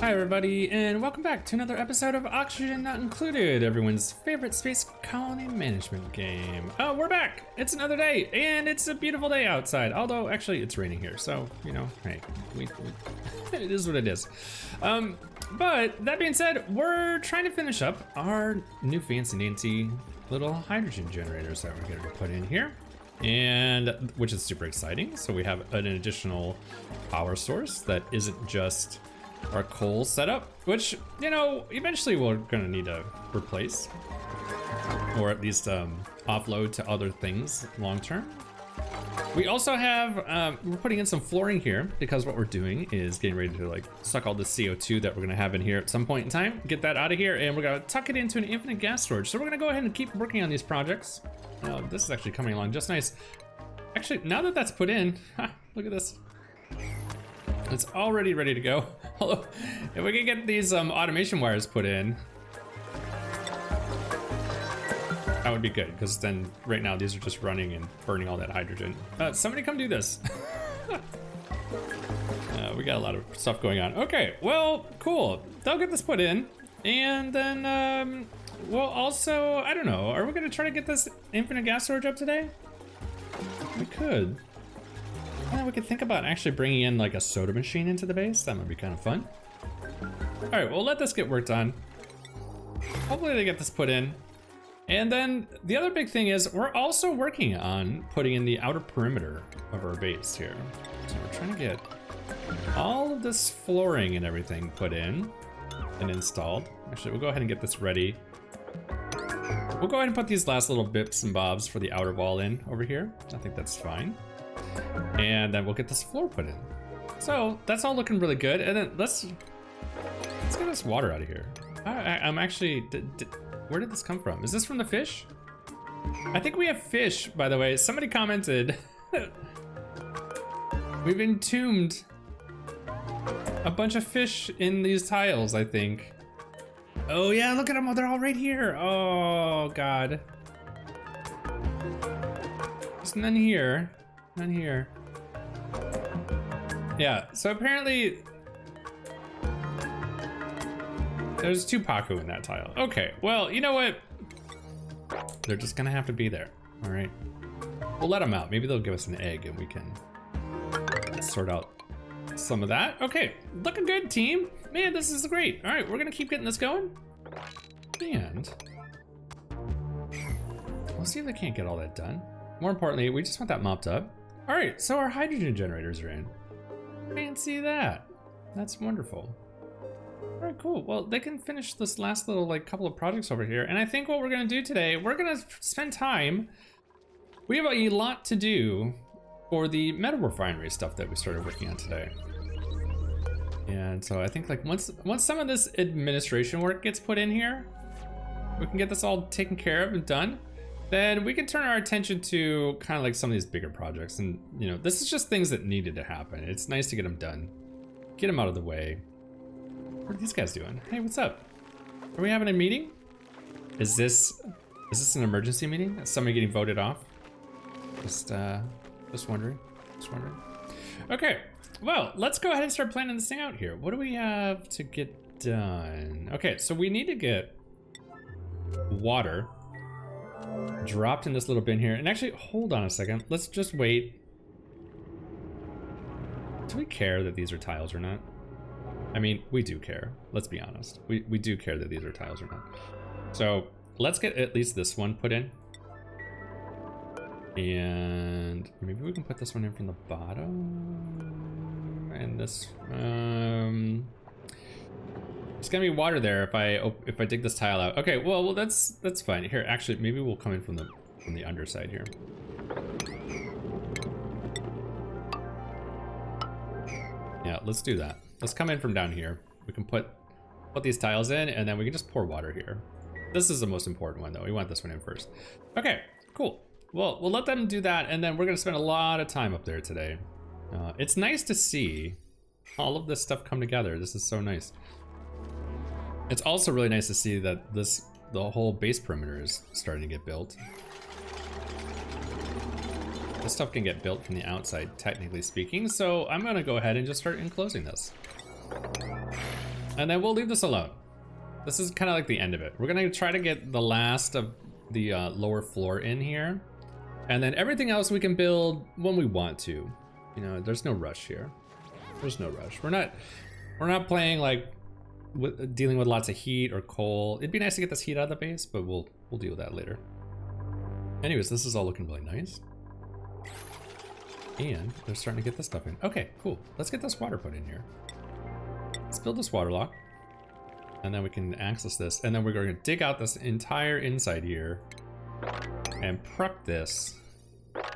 Hi everybody, and welcome back to another episode of Oxygen Not Included, everyone's favorite space colony management game. Oh, we're back! It's another day, and it's a beautiful day outside. Although, actually, it's raining here, so, you know, hey, it is what it is. But, that being said, we're trying to finish up our new fancy-dancy little hydrogen generators that we're gonna put in here. And, which is super exciting. So we have an additional power source that isn't just our coal setup, which, you know, eventually we're gonna need to replace, or at least offload to other things long term. We also have, we're putting in some flooring here because what we're doing is getting ready to like suck all the CO2 that we're gonna have in here at some point in time, get that out of here, and we're gonna tuck it into an infinite gas storage. So we're gonna go ahead and keep working on these projects. This is actually coming along just nice. Actually, now that that's put in, look at this. It's already ready to go. Although, if we can get these automation wires put in, that would be good, because then right now these are just running and burning all that hydrogen. Somebody come do this. We got a lot of stuff going on. Okay, well, cool. They'll get this put in, and then we'll also, I don't know, are we gonna try to get this infinite gas storage up today? We could. Yeah, we could think about actually bringing in like a soda machine into the base. That might be kind of fun. All right, we'll let this get worked on. Hopefully they get this put in. And then the other big thing is we're also working on putting in the outer perimeter of our base here. So we're trying to get all of this flooring and everything put in and installed. Actually, we'll go ahead and get this ready. We'll go ahead and put these last little bits and bobs for the outer wall in over here. I think that's fine. And then we'll get this floor put in. So that's all looking really good. And then let's get this water out of here. I'm actually, where did this come from? Is this from the fish? I think we have fish, by the way. Somebody commented. We've entombed a bunch of fish in these tiles, I think. Oh yeah, look at them, they're all right here. Oh God. There's none here, none here. Yeah, so apparently there's 2 Paku in that tile. Okay, well, you know what? They're just gonna have to be there, all right? We'll let them out. Maybe they'll give us an egg and we can sort out some of that. Okay, looking good, team. Man, this is great. All right, we're gonna keep getting this going. And we'll see if they can't get all that done. More importantly, we just want that mopped up. All right, so our hydrogen generators are in. Fancy that. That's wonderful. All right, cool. Well, they can finish this last little like couple of projects over here. And I think what we're gonna do today, we're gonna spend time. We have a lot to do for the metal refinery stuff that we started working on today. And so I think like once some of this administration work gets put in here, we can get this all taken care of and done. Then we can turn our attention to kind of like some of these bigger projects. And you know, this is just things that needed to happen. It's nice to get them done, get them out of the way. What are these guys doing? Hey, what's up? Are we having a meeting? Is this an emergency meeting? Is somebody getting voted off? Just wondering. Okay, well, let's go ahead and start planning this thing out here. What do we have to get done? Okay, so we need to get water dropped in this little bin here. And actually, hold on a second. Let's just wait. Do we care that these are tiles or not? I mean, we do care. Let's be honest. We do care that these are tiles or not. So let's get at least this one put in. And maybe we can put this one in from the bottom. And this, it's gonna be water there if I dig this tile out. Okay, well that's fine. Here, actually, maybe we'll come in from the underside here. Yeah, let's do that. Let's come in from down here. We can put these tiles in, and then we can just pour water here. This is the most important one, though. We want this one in first. Okay, cool. Well, we'll let them do that, and then we're gonna spend a lot of time up there today. It's nice to see all of this stuff come together. This is so nice. It's also really nice to see that the whole base perimeter is starting to get built. This stuff can get built from the outside, technically speaking, so I'm gonna go ahead and just start enclosing this. And then we'll leave this alone. This is kind of like the end of it. We're gonna try to get the last of the lower floor in here. And then everything else we can build when we want to. You know, there's no rush here. There's no rush. We're not playing like dealing with lots of heat or coal. It'd be nice to get this heat out of the base, but we'll deal with that later. Anyways, this is all looking really nice. And they're starting to get this stuff in. Okay, cool. Let's get this water put in here. Let's build this water lock. And then we can access this. And then we're going to dig out this entire inside here and prep this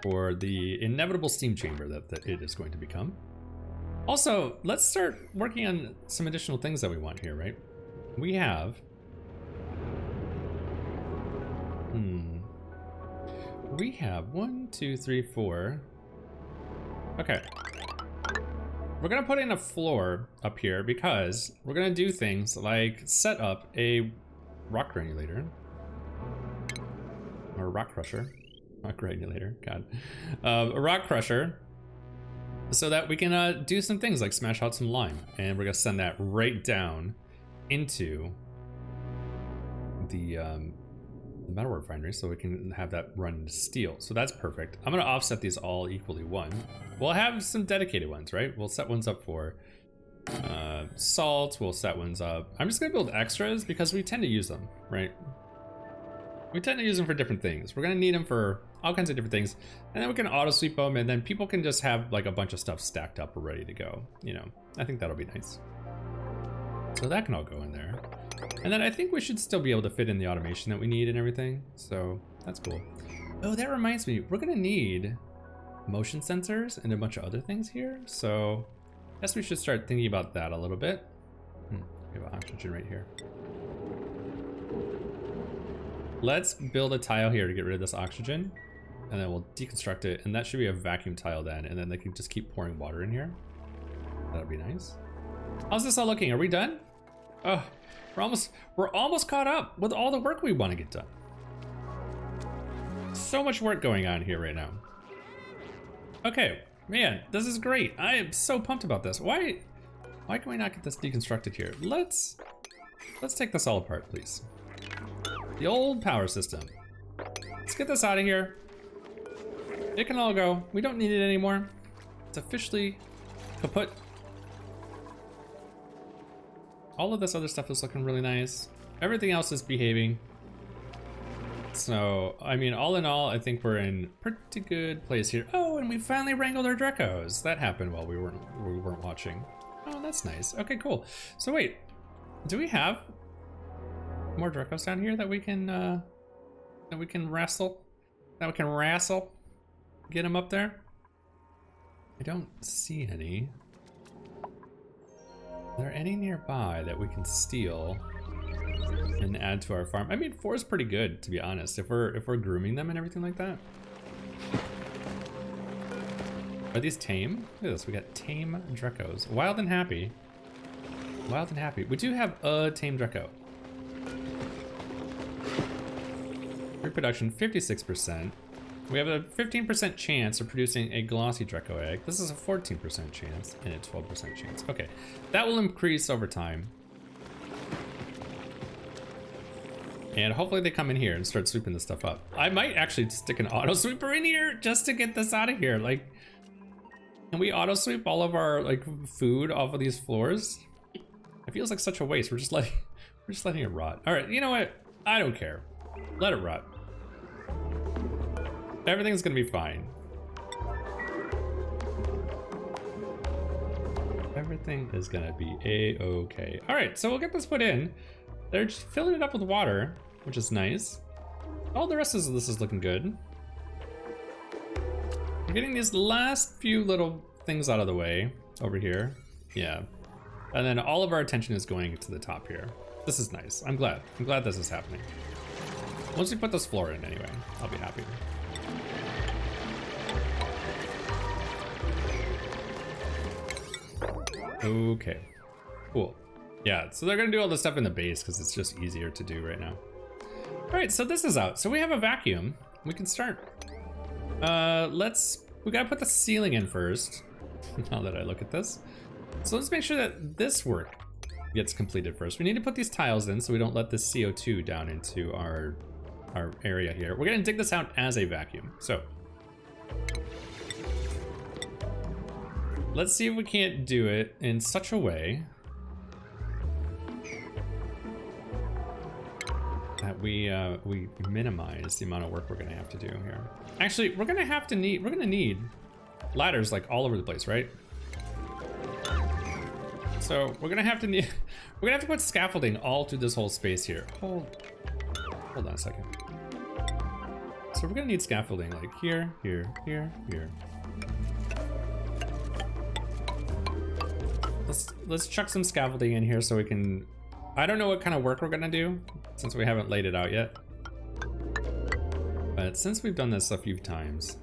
for the inevitable steam chamber that it is going to become. Also, let's start working on some additional things that we want here, right? We have... We have 1, 2, 3, 4... Okay. We're gonna put in a floor up here because we're gonna do things like set up a rock granulator. Or rock crusher. Rock granulator, God. A rock crusher. So that we can do some things like smash out some lime. And we're gonna send that right down into the metal refinery so we can have that run into steel. So that's perfect. I'm gonna offset these all equally 1. We'll have some dedicated ones, right? We'll set ones up for salt, we'll set ones up. I'm just gonna build extras because we tend to use them, right? We tend to use them for different things. We're gonna need them for all kinds of different things. And then we can auto sweep them and then people can just have like a bunch of stuff stacked up or ready to go. You know, I think that'll be nice. So that can all go in there. And then I think we should still be able to fit in the automation that we need and everything. So that's cool. Oh, that reminds me, we're gonna need motion sensors and a bunch of other things here. So I guess we should start thinking about that a little bit. We have oxygen right here. Let's build a tile here to get rid of this oxygen. And then we'll deconstruct it. And that should be a vacuum tile then. And then they can just keep pouring water in here. That'll be nice. How's this all looking? Are we done? Oh, we're almost caught up with all the work we want to get done. So much work going on here right now. Okay, man, this is great. I am so pumped about this. Why can we not get this deconstructed here? Let's take this all apart, please. The old power system. Let's get this out of here. It can all go. We don't need it anymore. It's officially kaput. All of this other stuff is looking really nice. Everything else is behaving. So, I mean, all in all, I think we're in pretty good place here. Oh, and we finally wrangled our Dreckos. That happened while we weren't watching. Oh, that's nice. Okay, cool. So wait, do we have more Dreckos down here that we can wrestle? That we can wrestle? Get them up there? I don't see any. Are there any nearby that we can steal and add to our farm? I mean, 4 is pretty good, to be honest, if we're grooming them and everything like that. Are these tame? Look at this, we got tame Dreckos. Wild and happy. Wild and happy. We do have a tame Drecko. Reproduction, 56%. We have a 15% chance of producing a glossy Drecko egg. This is a 14% chance and a 12% chance. Okay, that will increase over time. And hopefully they come in here and start sweeping this stuff up. I might actually stick an auto sweeper in here just to get this out of here. Like, can we auto sweep all of our like food off of these floors? It feels like such a waste. We're just letting it rot. All right, you know what? I don't care. Let it rot. Everything's gonna be fine. Everything is gonna be a-okay. All right, so we'll get this put in. They're just filling it up with water, which is nice. All the rest of this is looking good. We're getting these last few little things out of the way over here. Yeah. And then all of our attention is going to the top here. This is nice. I'm glad this is happening. Once we put this floor in anyway, I'll be happy. Okay, cool. Yeah, so they're gonna do all this stuff in the base because it's just easier to do right now. All right, so this is out. So we have a vacuum. We can start. We gotta put the ceiling in first. Now that I look at this. So let's make sure that this works gets completed first. We need to put these tiles in so we don't let this CO2 down into our area here. We're gonna dig this out as a vacuum. So let's see if we can't do it in such a way that we minimize the amount of work we're gonna have to do here. Actually, we're gonna need ladders like all over the place, right? So we're gonna have to put scaffolding all through this whole space here. Hold on a second. So we're gonna need scaffolding like here, here, here, here. Let's chuck some scaffolding in here so we can. I don't know what kind of work we're gonna do since we haven't laid it out yet. But since we've done this a few times,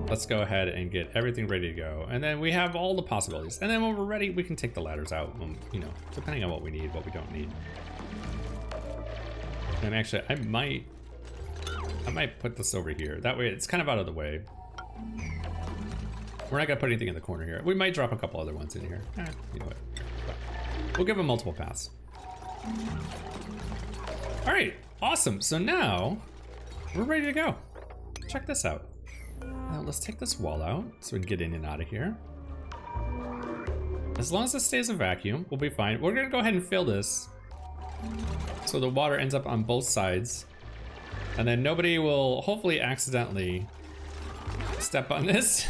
let's go ahead and get everything ready to go. And then we have all the possibilities. And then when we're ready, we can take the ladders out, you know, depending on what we need, what we don't need. And actually, I might put this over here. That way it's kind of out of the way. We're not gonna put anything in the corner here. We might drop a couple other ones in here. You know what? We'll give them multiple paths. All right, awesome. So now we're ready to go. Check this out. Now let's take this wall out so we can get in and out of here. As long as this stays a vacuum, we'll be fine. We're gonna go ahead and fill this so the water ends up on both sides. And then nobody will hopefully accidentally step on this.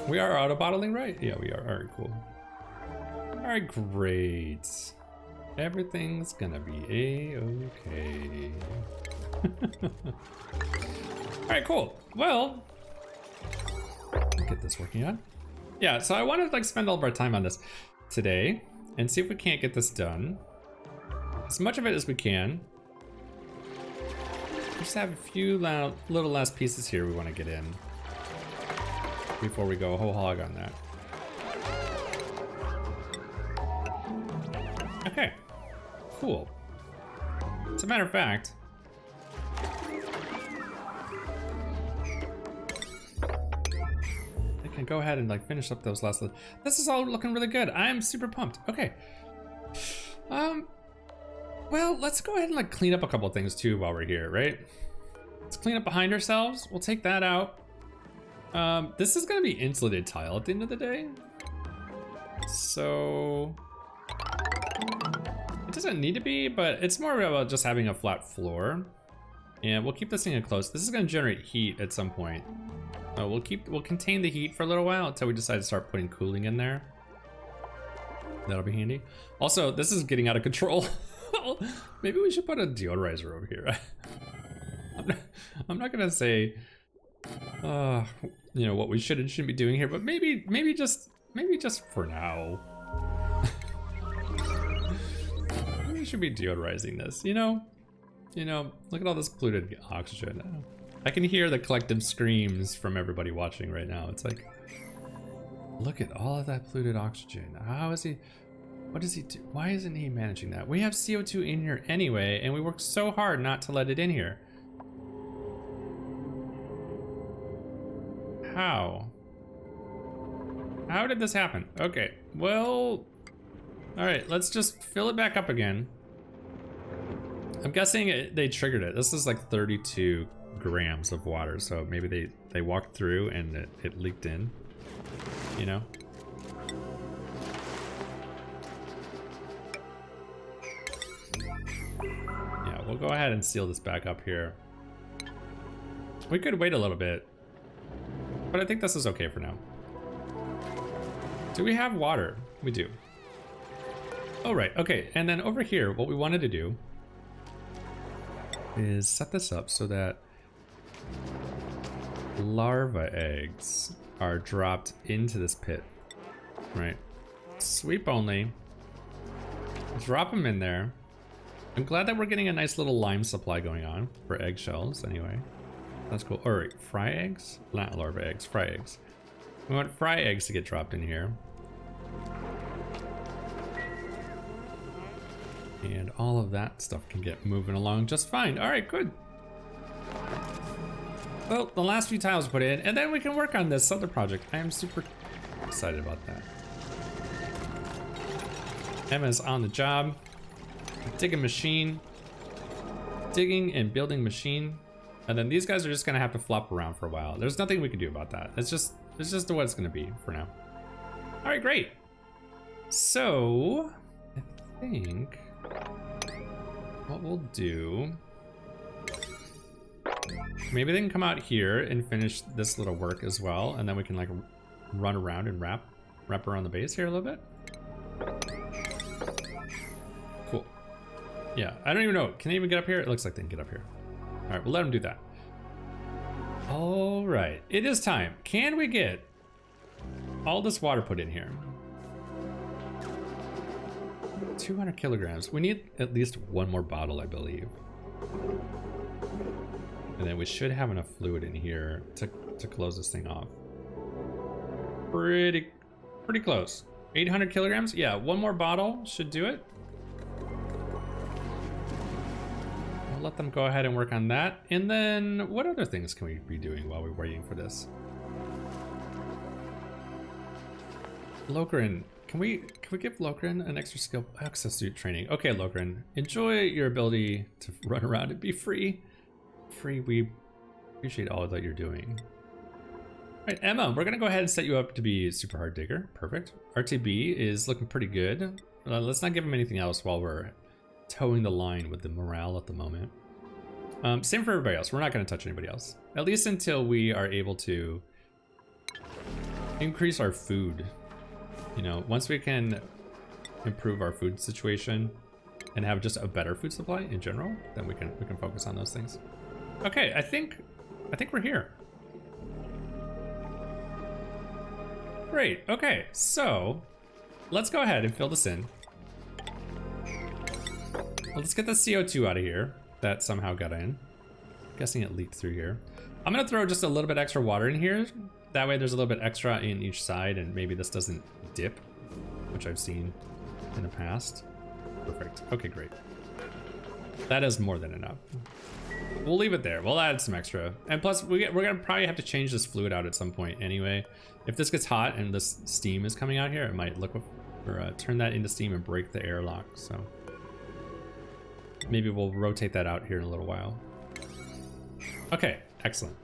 We are auto bottling, right? Yeah, we are. All right, cool. All right, great. Everything's gonna be a-okay. All right, cool. Well, let's get this working on. Yeah, so I want to like spend all of our time on this today and see if we can't get this done. As much of it as we can. We just have a few little last pieces here we want to get in before we go whole hog on that. Okay, cool. As a matter of fact, I can go ahead and like finish up those last. This is all looking really good. I'm super pumped. Okay. Well, let's go ahead and like clean up a couple of things too while we're here, right? Let's clean up behind ourselves. We'll take that out. This is gonna be insulated tile at the end of the day. So it doesn't need to be, but it's more about just having a flat floor. And we'll keep this thing close. This is gonna generate heat at some point. We'll contain the heat for a little while until we decide to start putting cooling in there. That'll be handy. Also, this is getting out of control. Maybe we should put a deodorizer over here. I'm not gonna say, you know, what we should and shouldn't be doing here, but maybe just for now. Maybe we should be deodorizing this. You know, look at all this polluted oxygen. I can hear the collective screams from everybody watching right now. It's like, look at all of that polluted oxygen. How is he? What does he do? Why isn't he managing that? We have CO2 in here anyway, and we worked so hard not to let it in here. How? How did this happen? Okay, well, all right, let's just fill it back up again. I'm guessing they triggered it. This is like 32 grams of water, so maybe they walked through and it leaked in, you know? Yeah, we'll go ahead and seal this back up here. We could wait a little bit, but I think this is okay for now. Do we have water? We do. Oh, right, okay, and then over here, what we wanted to do is set this up so that larva eggs are dropped into this pit, right? Sweep only. Drop them in there. I'm glad that we're getting a nice little lime supply going on for eggshells anyway. That's cool. All right, fry eggs? Not larva eggs, fry eggs. We want fry eggs to get dropped in here. And all of that stuff can get moving along just fine. All right, good. Well, the last few tiles put in, and then we can work on this other project. I am super Excited about that. Emma's on the job. Digging machine. Digging and building machine. And then these guys are just gonna have to flop around for a while. There's nothing we can do about that. It's just what it's gonna be for now. All right, great. So I think what we'll do, maybe they can come out here and finish this little work as well, and then we can like run around and wrap around the base here a little bit. Cool. Yeah, I don't even know. Can they even get up here? It looks like they can get up here. All right, we'll let them do that. All right, it is time. Can we get all this water put in here? 200 kilograms. We need at least one more bottle, I believe. And then we should have enough fluid in here to close this thing off. Pretty close. 800 kilograms? Yeah, one more bottle should do it. I'll let them go ahead and work on that. And then what other things can we be doing while we're waiting for this? Lokrin, can we give Lokrin an extra skill access suit training? Okay, Lokrin, enjoy your ability to run around and be free. We appreciate all that you're doing. All right, Emma, we're gonna go ahead and set you up to be super hard digger. Perfect. RTB is looking pretty good. Let's not give him anything else while we're towing the line with the morale at the moment. Same for everybody else. We're not gonna touch anybody else. At least until we are able to increase our food. You know, once we can improve our food situation and have just a better food supply in general, then we can focus on those things. Okay, I think we're here. Great. Okay, so let's go ahead and fill this in. Let's get the CO2 out of here that somehow got in. I'm guessing it leaked through here. I'm gonna throw just a little bit extra water in here. That way there's a little bit extra in each side and maybe this doesn't dip, which I've seen in the past. Perfect. Okay, great. That is more than enough. We'll leave it there. We'll add some extra. And plus, we're gonna probably have to change this fluid out at some point anyway. If this gets hot and this steam is coming out here, it might look or turn that into steam and break the airlock. So maybe we'll rotate that out here in a little while. Okay, excellent.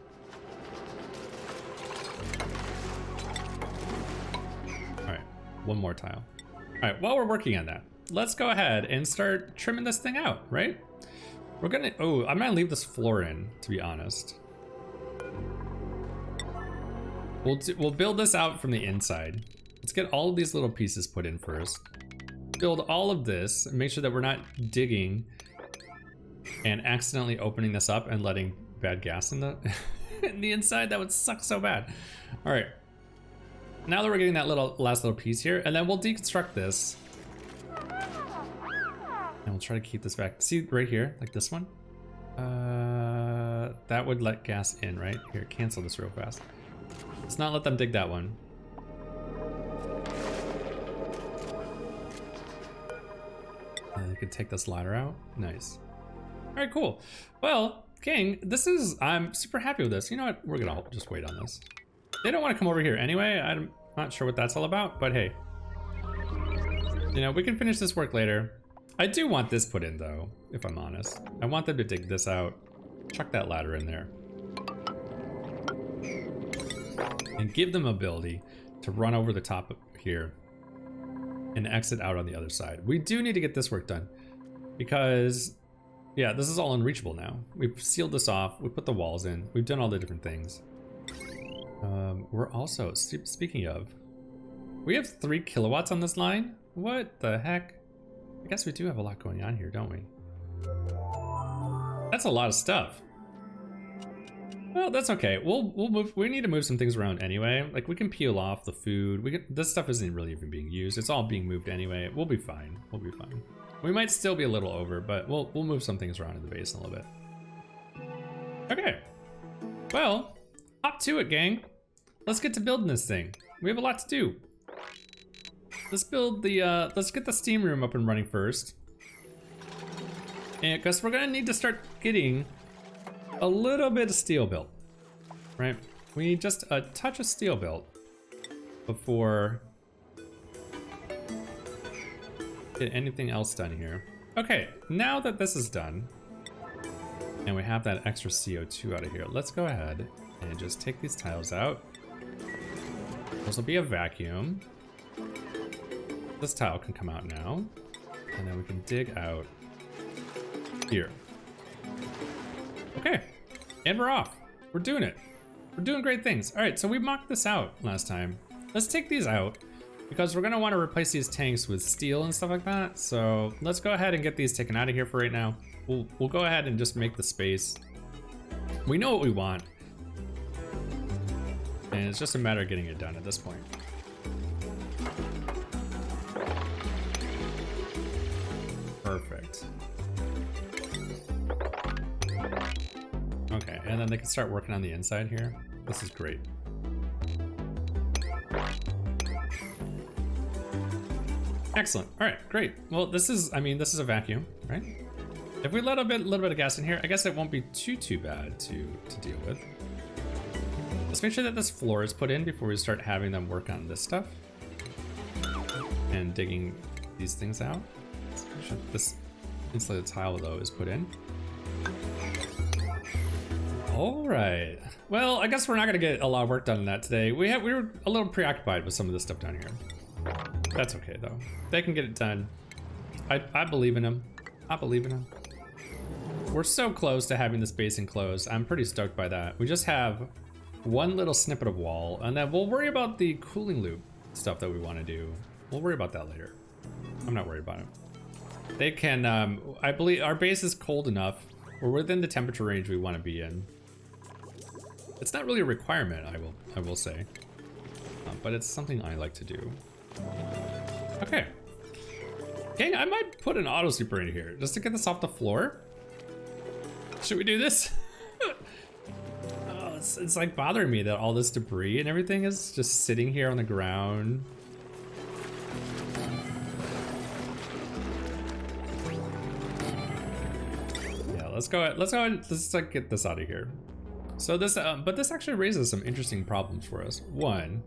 All right, one more tile. All right, while we're working on that, let's go ahead and start trimming this thing out, right? We're gonna, oh, I'm gonna leave this floor in, to be honest. We'll build this out from the inside. Let's get all of these little pieces put in first. Build all of this and make sure that we're not digging and accidentally opening this up and letting bad gas in the in the inside. That would suck so bad. All right. Now that we're getting that last little piece here, and then we'll deconstruct this. And we'll try to keep this back. See right here, like this one? That would let gas in, right? Here, cancel this real fast. Let's not let them dig that one. You can take this ladder out. Nice. All right, cool. Well, King, I'm super happy with this. You know what? We're gonna just wait on this. They don't want to come over here anyway. I'm not sure what that's all about, but hey. You know, we can finish this work later. I do want this put in though, if I'm honest. I want them to dig this out, chuck that ladder in there, and give them ability to run over the top here and exit out on the other side. We do need to get this work done because, yeah, this is all unreachable now. We've sealed this off, we put the walls in, we've done all the different things. We're also, speaking of, we have 3 kilowatts on this line. What the heck? I guess we do have a lot going on here, don't we? That's a lot of stuff. Well, that's okay. We'll move. We need to move some things around anyway. Like we can peel off the food. This stuff isn't really even being used. It's all being moved anyway. We'll be fine. We'll be fine. We might still be a little over, but we'll move some things around in the base in a little bit. Okay. Well, hop to it, gang. Let's get to building this thing. We have a lot to do. Let's build the, let's get the steam room up and running first. And because we're gonna need to start getting a little bit of steel built, right? We need just a touch of steel built. before get anything else done here. Okay, now that this is done, and we have that extra CO2 out of here, let's go ahead and just take these tiles out. This will be a vacuum. This tile can come out now, and then we can dig out here. Okay, and we're off. We're doing it. We're doing great things. All right, so we mocked this out last time. Let's take these out because we're gonna want to replace these tanks with steel and stuff like that. So let's go ahead and get these taken out of here for right now. We'll go ahead and just make the space. We know what we want, and it's just a matter of getting it done at this point. Perfect. Okay, and then they can start working on the inside here. This is great. Excellent. All right, great. Well, this is a vacuum, right? If we let a little bit of gas in here, I guess it won't be too bad to deal with. Let's make sure that this floor is put in before we start having them work on this stuff and digging these things out. Let's make sure this insulated tile though is put in. All right. Well, I guess we're not gonna get a lot of work done on that today. We were a little preoccupied with some of this stuff down here. That's okay though. They can get it done. I believe in them. I believe in them. We're so close to having this base enclosed. I'm pretty stoked by that. We just have one little snippet of wall, and then we'll worry about the cooling loop stuff that we want to do. We'll worry about that later. I'm not worried about it. They can, I believe our base is cold enough. We're within the temperature range we want to be in. It's not really a requirement, I will say, but it's something I like to do. Okay. Okay, I might put an auto sweeper in here just to get this off the floor. Should we do this? Oh, it's like bothering me that all this debris and everything is just sitting here on the ground. Yeah, let's go ahead, let's like get this out of here. So this, but this actually raises some interesting problems for us. One,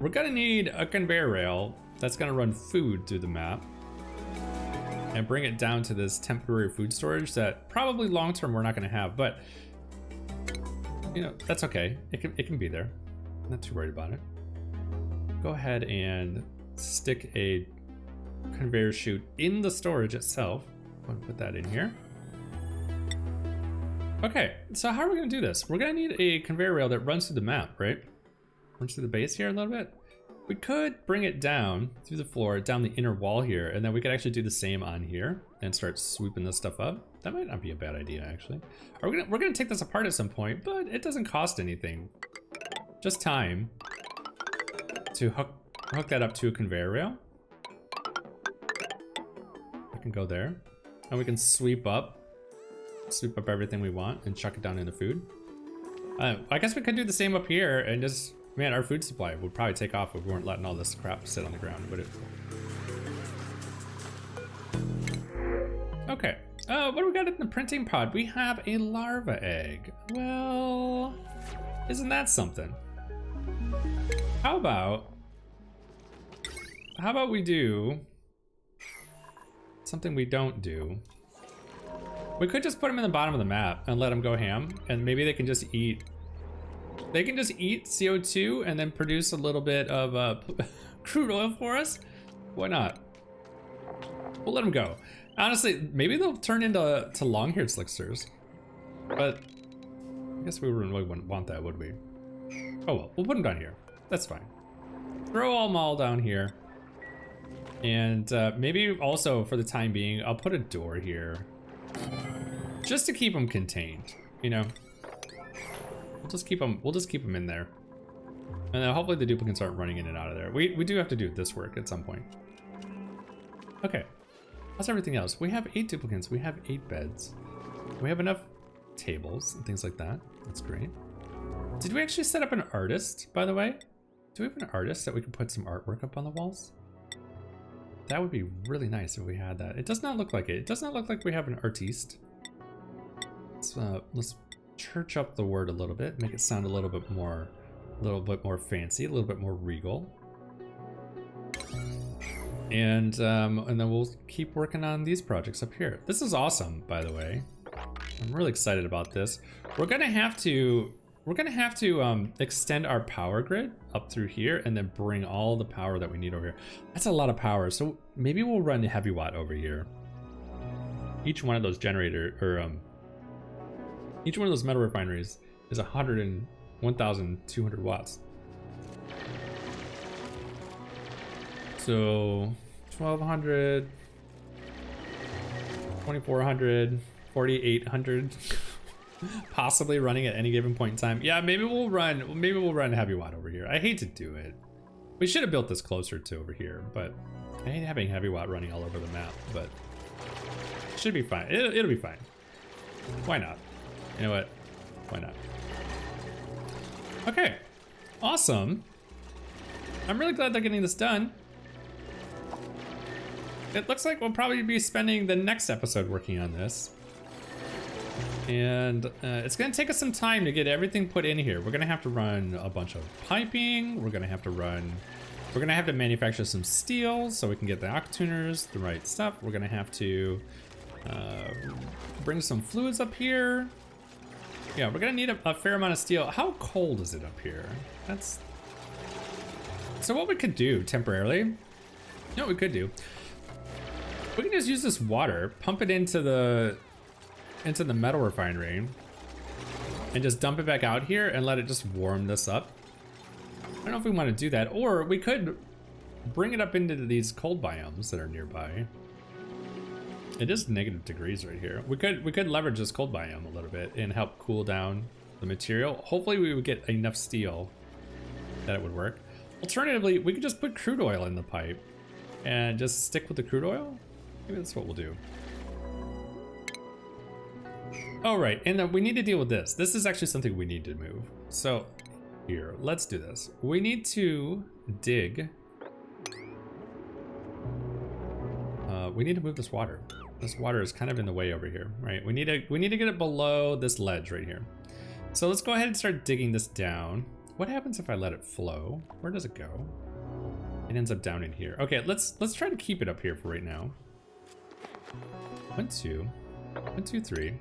we're gonna need a conveyor rail that's gonna run food through the map and bring it down to this temporary food storage that probably long-term we're not gonna have, but you know, that's okay. It can be there. I'm not too worried about it. Go ahead and stick a conveyor chute in the storage itself. I'm gonna put that in here. Okay, so how are we gonna do this? We're gonna need a conveyor rail that runs through the map, right? Runs through the base here a little bit. We could bring it down through the floor, down the inner wall here, and then we could actually do the same on here and start sweeping this stuff up. That might not be a bad idea, actually. We're gonna take this apart at some point, but it doesn't cost anything. Just time to hook that up to a conveyor rail. I can go there, and we can sweep up everything we want and chuck it down into food. I guess we could do the same up here and just, man, our food supply would probably take off if we weren't letting all this crap sit on the ground, would it? Okay, what do we got in the printing pod? We have a larva egg. Well, isn't that something? How about we do something we don't do? We could just put them in the bottom of the map and let them go ham, and maybe they can just eat. They can just eat CO2 and then produce a little bit of crude oil for us. Why not? We'll let them go. Honestly, maybe they'll turn into long-haired slicksters, but I guess we really wouldn't want that, would we? Oh well, we'll put them down here. That's fine. Throw them all down here, and maybe also for the time being, I'll put a door here. Just to keep them contained, you know. We'll just keep them in there, and then hopefully the duplicates aren't running in and out of there. We do have to do this work at some point. Okay, how's everything else? We have 8 duplicates. We have 8 beds. We have enough tables and things like that. That's great. Did we actually set up an artist, by the way? Do we have an artist that we can put some artwork up on the walls? That would be really nice if we had that. It does not look like it. It does not look like we have an artiste. Let's church up the word a little bit, make it sound a little bit more A little bit more fancy, a little bit more regal. And then we'll keep working on these projects up here. This is awesome, by the way. I'm really excited about this. We're gonna have to extend our power grid up through here and then bring all the power that we need over here. That's a lot of power, so maybe we'll run the heavy watt over here. Each one of those each one of those metal refineries is 1,200 watts. So 1,200, 2,400, 4,800, possibly running at any given point in time. Yeah, maybe we'll run heavy watt over here. I hate to do it. We should have built this closer to over here, but I hate having heavy watt running all over the map, but it should be fine. It'll be fine. Why not? You know what? Why not? Okay, awesome. I'm really glad they're getting this done. It looks like we'll probably be spending the next episode working on this. And it's gonna take us some time to get everything put in here. We're gonna have to run a bunch of piping. We're gonna have to manufacture some steel so we can get the octuners, the right stuff. We're gonna have to bring some fluids up here. Yeah, we're gonna need a fair amount of steel. How cold is it up here? So what we could do temporarily, you know what we could do? We can just use this water, pump it into the metal refinery, and just dump it back out here and let it just warm this up. I don't know if we want to do that, or we could bring it up into these cold biomes that are nearby. It is negative degrees right here. We could leverage this cold biome a little bit and help cool down the material. Hopefully we would get enough steel that it would work. Alternatively, we could just put crude oil in the pipe and just stick with the crude oil. Maybe that's what we'll do. All right, and we need to deal with this. This is actually something we need to move. So here, let's do this. We need to dig. We need to move this water. This water is kind of in the way over here, right? We need to get it below this ledge right here. So let's go ahead and start digging this down. What happens if I let it flow? Where does it go? It ends up down in here. Okay, let's try to keep it up here for right now. 1, 2, 1, 2, 3.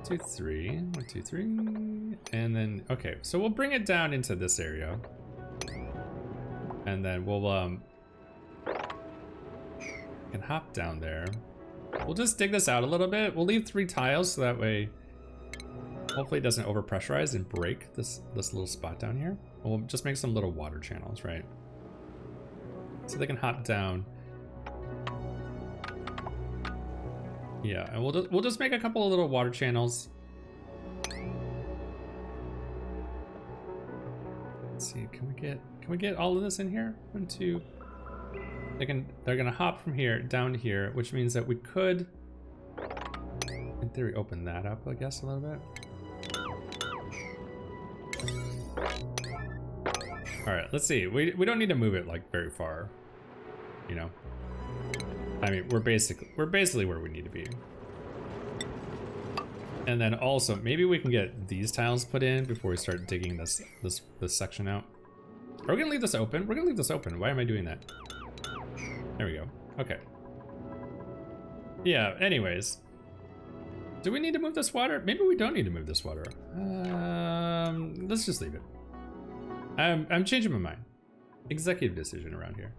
2, 3, 1, 2, 3, and then okay. So we'll bring it down into this area, and then we'll can hop down there. We'll just dig this out a little bit. We'll leave 3 tiles so that way, hopefully, it doesn't over pressurize and break this little spot down here. We'll just make some little water channels, right? So they can hop down. Yeah, and we'll just make a couple of little water channels. Let's see, can we get all of this in here? 1, 2. They're gonna hop from here down here, which means that we could, in theory, open that up, I guess, a little bit. All right, let's see. We don't need to move it like very far, you know. I mean, we're basically where we need to be. And then also, maybe we can get these tiles put in before we start digging this section out. Are we gonna leave this open? We're gonna leave this open. Why am I doing that? There we go. Okay. Yeah, anyways. Do we need to move this water? Maybe we don't need to move this water. Let's just leave it. I'm changing my mind. Executive decision around here.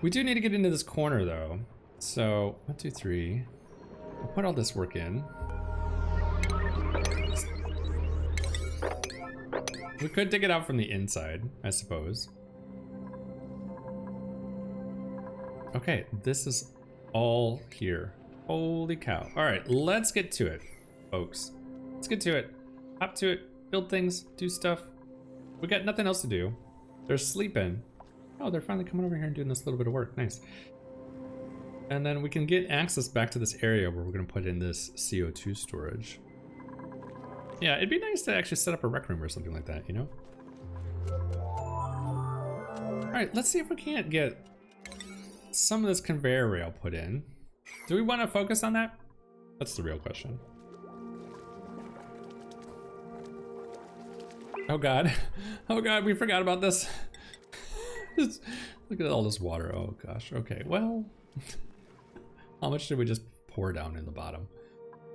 We do need to get into this corner though. So 1, 2, 3. I'll put all this work in. We could dig it out from the inside, I suppose. Okay, this is all here. Holy cow. All right, let's get to it, folks. Let's get to it. Hop to it, build things, do stuff. We got nothing else to do. They're sleeping. Oh, they're finally coming over here and doing this little bit of work. Nice. And then we can get access back to this area where we're gonna put in this CO2 storage. Yeah, it'd be nice to actually set up a rec room or something like that, you know? All right, let's see if we can't get some of this conveyor rail put in. Do we want to focus on that? That's the real question. Oh God. Oh God, we forgot about this. Look at all this water. Oh gosh. Okay, well. How much did we just pour down in the bottom?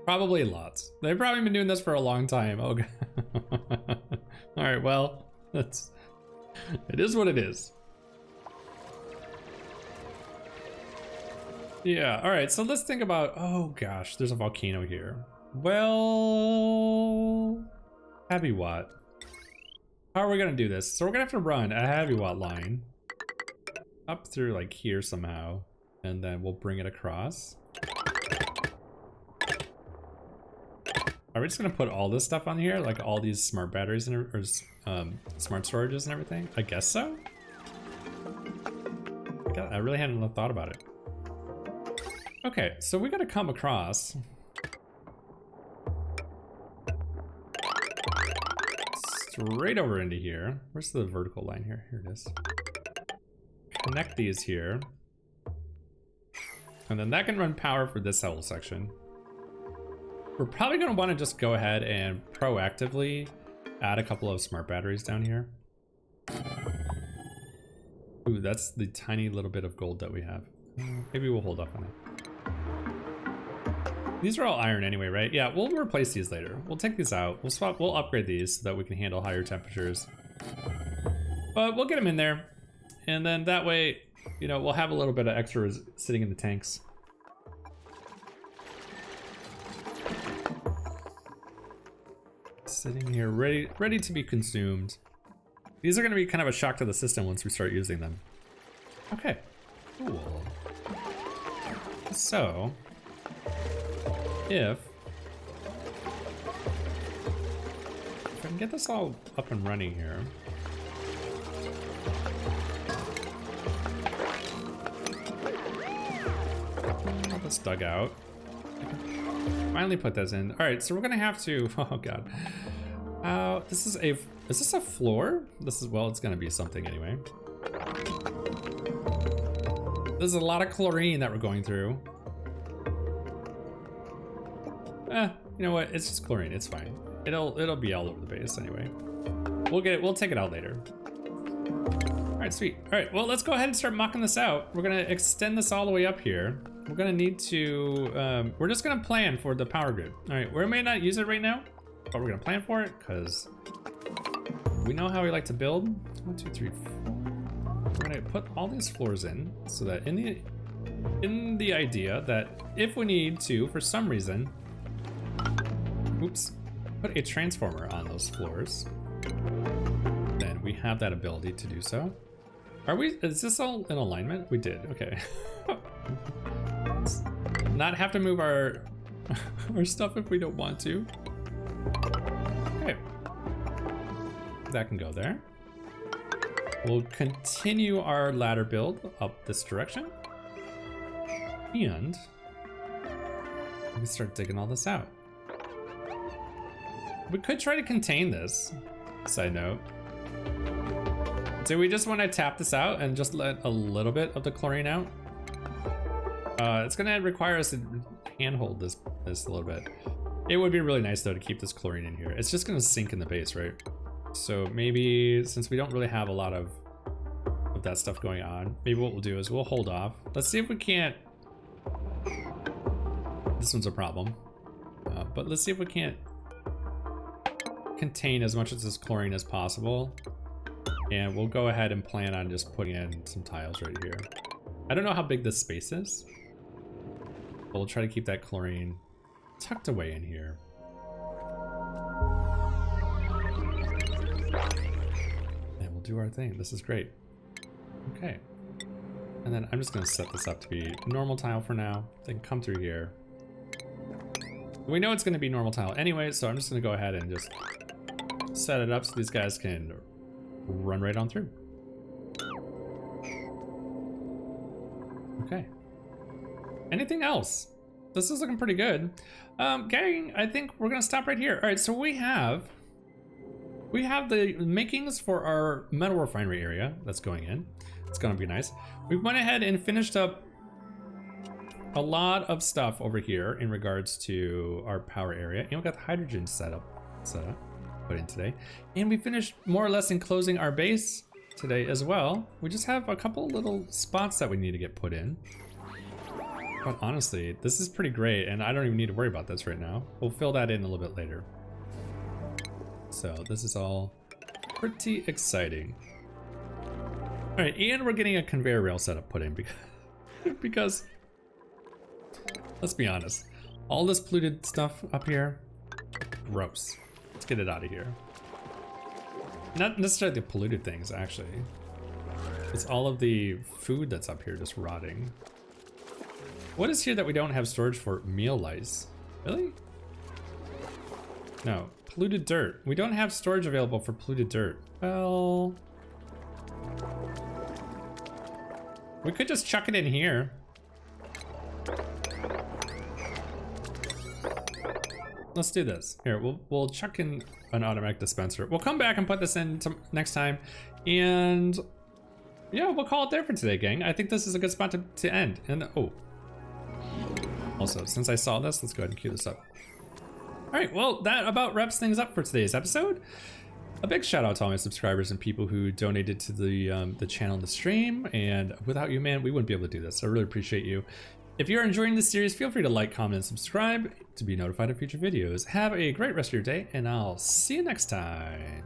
Probably lots. They've probably been doing this for a long time. Oh God. All right, well, it is what it is. Yeah, all right, so let's think about, oh gosh, there's a volcano here. Well, heavy watt. How are we gonna do this? So we're gonna have to run a heavy watt line up through like here somehow, and then we'll bring it across. Are we just gonna put all this stuff on here? Like all these smart batteries and or smart storages and everything? I guess so. God, I really hadn't thought about it. Okay, so we gotta come across. Straight over into here. Where's the vertical line here? Here it is. Connect these here. And then that can run power for this whole section. We're probably gonna wanna just go ahead and proactively add a couple of smart batteries down here. Ooh, that's the tiny little bit of gold that we have. Maybe we'll hold up on it. These are all iron anyway, right? Yeah, we'll replace these later. We'll take these out. We'll upgrade these so that we can handle higher temperatures. But we'll get them in there. And then that way, you know, we'll have a little bit of extra sitting in the tanks. Sitting here, ready to be consumed. These are gonna be kind of a shock to the system once we start using them. Okay, cool. So, if I can get this all up and running here. Get this dug out. Finally put this in. All right, so we're gonna have to, oh God. Is this a floor? This is, well, it's gonna be something anyway. There's a lot of chlorine that we're going through. You know what? It's just chlorine. It's fine. It'll be all over the base anyway. We'll take it out later. All right, sweet. All right, well, let's go ahead and start mucking this out. We're gonna extend this all the way up here. We're gonna need to, we're just gonna plan for the power grid. All right, we may not use it right now, but we're gonna plan for it because we know how we like to build. 1, 2, 3, 4. We're gonna put all these floors in so that in the idea that if we need to, for some reason, oops, put a transformer on those floors, then we have that ability to do so. Is this all in alignment? We did, okay. Let's not have to move our stuff if we don't want to. Okay. That can go there. We'll continue our ladder build up this direction. And we can start digging all this out. We could try to contain this, side note. Do we just want to tap this out and just let a little bit of the chlorine out? It's gonna require us to handhold this a little bit. It would be really nice though to keep this chlorine in here. It's just gonna sink in the base, right? So maybe, since we don't really have a lot of that stuff going on, maybe what we'll do is we'll hold off. Let's see if we can't, this one's a problem, but let's see if we can't contain as much of this chlorine as possible. And we'll go ahead and plan on just putting in some tiles right here. I don't know how big this space is, but we'll try to keep that chlorine tucked away in here. And we'll do our thing. This is great. Okay. And then I'm just gonna set this up to be normal tile for now. They can come through here. We know it's gonna be normal tile anyway, so I'm just gonna go ahead and just set it up so these guys can run right on through. Okay. Anything else? This is looking pretty good. Gang, I think we're gonna stop right here. All right, so we have the makings for our metal refinery area that's going in. It's gonna be nice. We went ahead and finished up a lot of stuff over here in regards to our power area, and we got the hydrogen set up. put in today. And we finished more or less enclosing our base today as well. We just have a couple little spots that we need to get put in. But honestly, this is pretty great, and I don't even need to worry about this right now. We'll fill that in a little bit later. So this is all pretty exciting. All right, and we're getting a conveyor rail setup put in because let's be honest, all this polluted stuff up here, gross. Let's get it out of here. Not necessarily the polluted things, actually. It's all of the food that's up here just rotting. What is here that we don't have storage for? Meal lice. Really? No. Polluted dirt. We don't have storage available for polluted dirt. Well... we could just chuck it in here. Let's do this. Here, we'll chuck in an automatic dispenser. We'll come back and put this in next time. And yeah, we'll call it there for today, gang. I think this is a good spot to end. And oh. Also, since I saw this, let's go ahead and cue this up. All right, well, that about wraps things up for today's episode. A big shout out to all my subscribers and people who donated to the channel and the stream. And without you, man, we wouldn't be able to do this. I really appreciate you. If you're enjoying this series, feel free to like, comment, and subscribe to be notified of future videos. Have a great rest of your day, and I'll see you next time.